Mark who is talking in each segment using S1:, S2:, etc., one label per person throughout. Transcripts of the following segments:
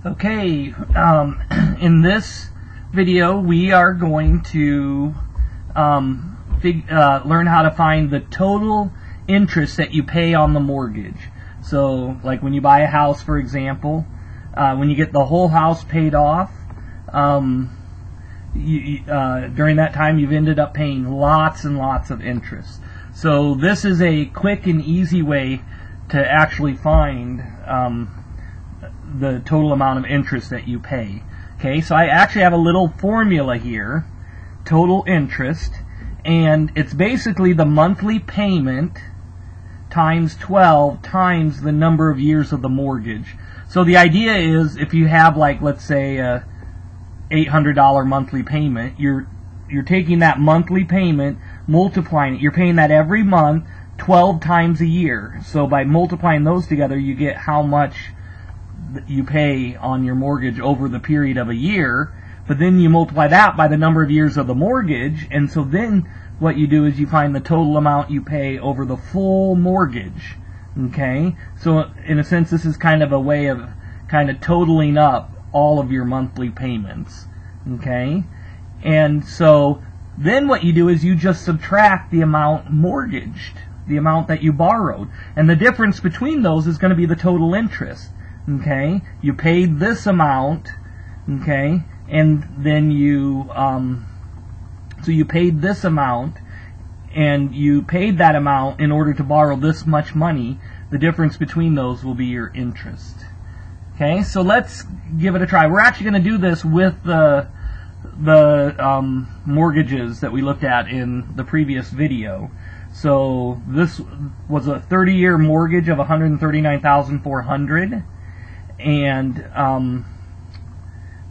S1: Okay, in this video we are going to learn how to find the total interest that you pay on the mortgage. So like when you buy a house, for example, when you get the whole house paid off, during that time you've ended up paying lots and lots of interest. So this is a quick and easy way to actually find the total amount of interest that you pay. Okay, so I actually have a little formula here, total interest, and it's basically the monthly payment times 12 times the number of years of the mortgage. So the idea is if you have, like, let's say a $800 monthly payment, you're taking that monthly payment, multiplying it. You're paying that every month 12 times a year. So by multiplying those together, you get how much you pay on your mortgage over the period of a year. But then you multiply that by the number of years of the mortgage, and so then what you do is you find the total amount you pay over the full mortgage. Okay? So in a sense, this is kind of a way of kind of totaling up all of your monthly payments. Okay? And so then what you do is you just subtract the amount mortgaged, the amount that you borrowed. And the difference between those is going to be the total interest. Okay? You paid this amount, okay? And then you, so you paid this amount, and you paid that amount in order to borrow this much money. The difference between those will be your interest. Okay? So let's give it a try. We're actually going to do this with the mortgages that we looked at in the previous video. So this was a 30-year mortgage of $139,400, and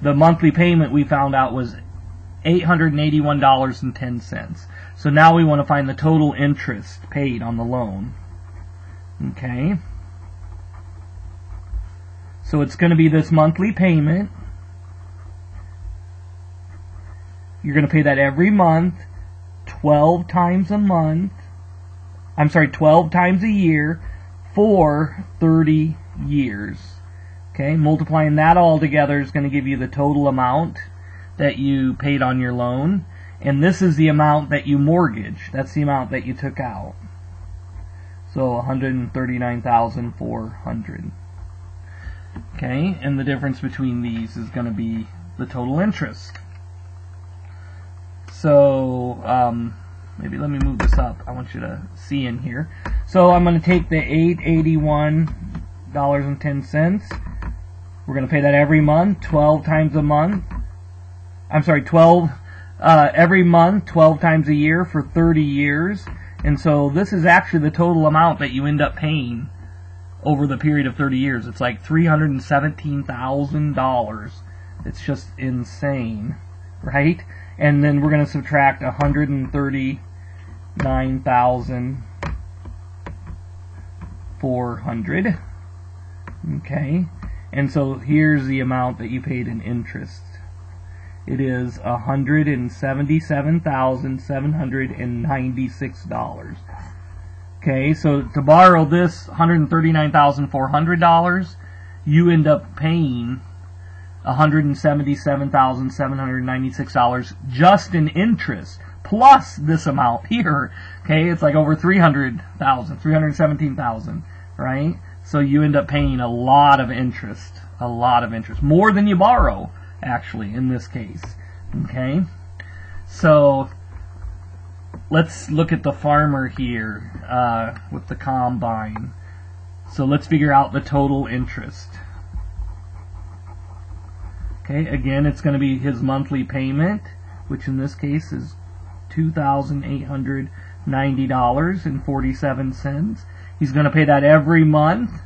S1: the monthly payment we found out was $881.10. So now we want to find the total interest paid on the loan. Okay. So it's going to be this monthly payment. You're going to pay that every month, 12 times a month. 12 times a year for 30 years. Okay, multiplying that all together is going to give you the total amount that you paid on your loan. And this is the amount that you mortgaged. That's the amount that you took out. So $139,400. Okay, and the difference between these is going to be the total interest. So, maybe let me move this up. I want you to see in here. So I'm going to take the $881.10. We're going to pay that every month, 12 times a month. Every month, 12 times a year for 30 years. And so this is actually the total amount that you end up paying over the period of 30 years. It's like $317,000. It's just insane, right? And then we're going to subtract $139,400. Okay, and so here's the amount that you paid in interest. It is $177,796. Okay, so to borrow this $139,400, you end up paying $177,796 just in interest, plus this amount here. Okay, it's like over $300,000, $317,000, right? So you end up paying a lot of interest, more than you borrow, actually, in this case. Okay, so let's look at the farmer here with the combine. So let's figure out the total interest. Okay, again, it's going to be his monthly payment, which in this case is $2,890.47. He's going to pay that every month,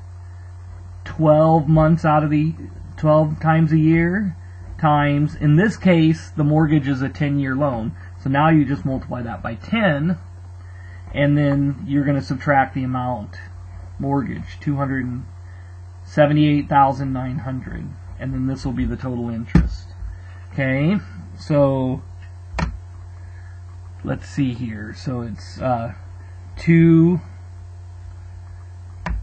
S1: 12 months out of the 12 times a year, times, in this case, the mortgage is a 10-year loan. So now you just multiply that by 10, and then you're going to subtract the amount mortgage, $278,900. And then this will be the total interest. Okay, so let's see here. So it's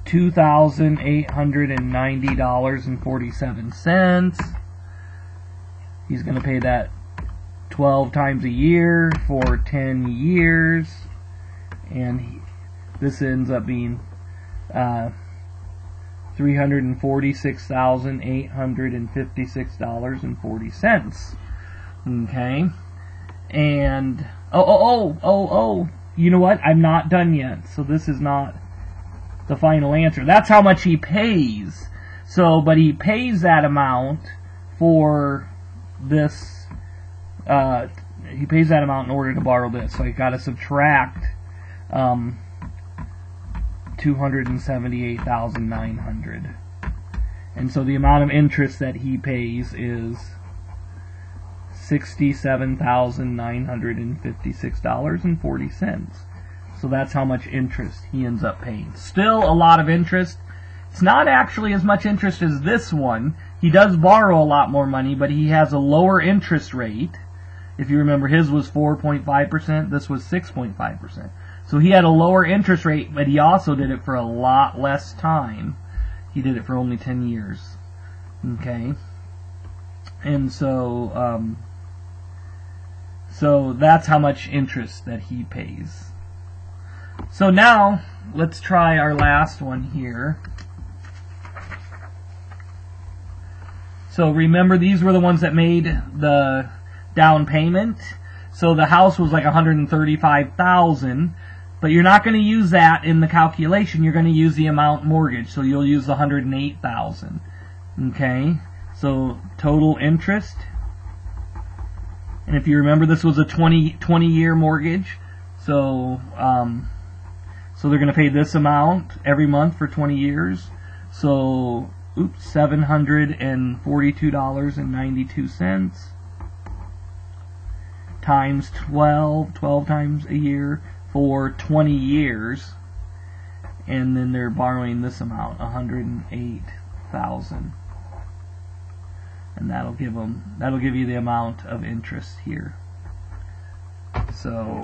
S1: $2,890.47. He's going to pay that 12 times a year for 10 years, and this ends up being $346,856.40. Okay, and you know what? I'm not done yet. So this is not the final answer. That's how much he pays. So, but he pays that amount for this. He pays that amount in order to borrow this. So I got to subtract $278,900, and so the amount of interest that he pays is $67,956.40. So that's how much interest he ends up paying. Still a lot of interest. It's not actually as much interest as this one. He does borrow a lot more money, but he has a lower interest rate. If you remember, his was 4.5%, this was 6.5%. So he had a lower interest rate, but he also did it for a lot less time. He did it for only 10 years. Okay? And so, so that's how much interest that he pays. So now, let's try our last one here. So remember, these were the ones that made the down payment. So the house was like $135,000, but you're not going to use that in the calculation. You're going to use the amount mortgaged. So you'll use the $108,000. Okay? So total interest. And if you remember, this was a 20-year mortgage. So so they're going to pay this amount every month for 20 years. So, $742.92 times 12 times a year for 20 years. And then they're borrowing this amount, $108,000. And that'll give you the amount of interest here. So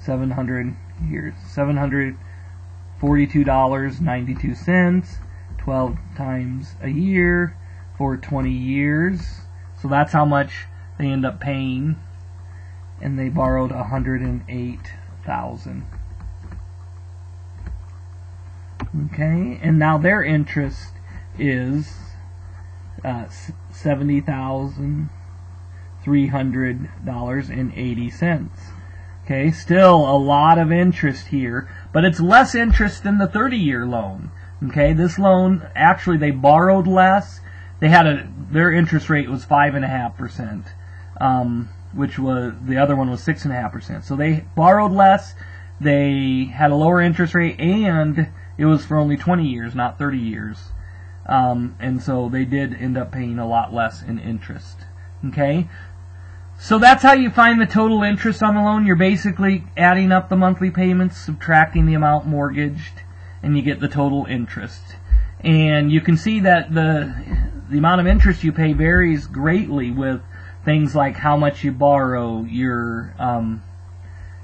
S1: $742.92, 12 times a year for 20 years. So that's how much they end up paying, and they borrowed $108,000. Okay, and now their interest is $70,300.80. Okay, still a lot of interest here, but it's less interest than the 30-year loan. Okay, this loan, actually they borrowed less. They had their interest rate was 5.5%, which was, the other one was 6.5%. So they borrowed less, they had a lower interest rate, and it was for only 20 years, not 30 years. And so they did end up paying a lot less in interest. Okay? So that's how you find the total interest on the loan. You're basically adding up the monthly payments, subtracting the amount mortgaged, and you get the total interest. And you can see that the amount of interest you pay varies greatly with things like how much you borrow, your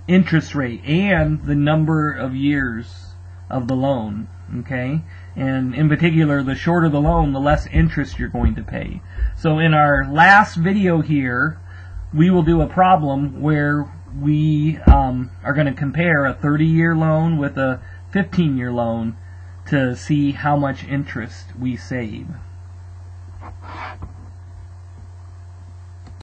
S1: interest rate, and the number of years of the loan. Okay? And in particular, the shorter the loan, the less interest you're going to pay. So in our last video here, we will do a problem where we are going to compare a 30-year loan with a 15-year loan to see how much interest we save.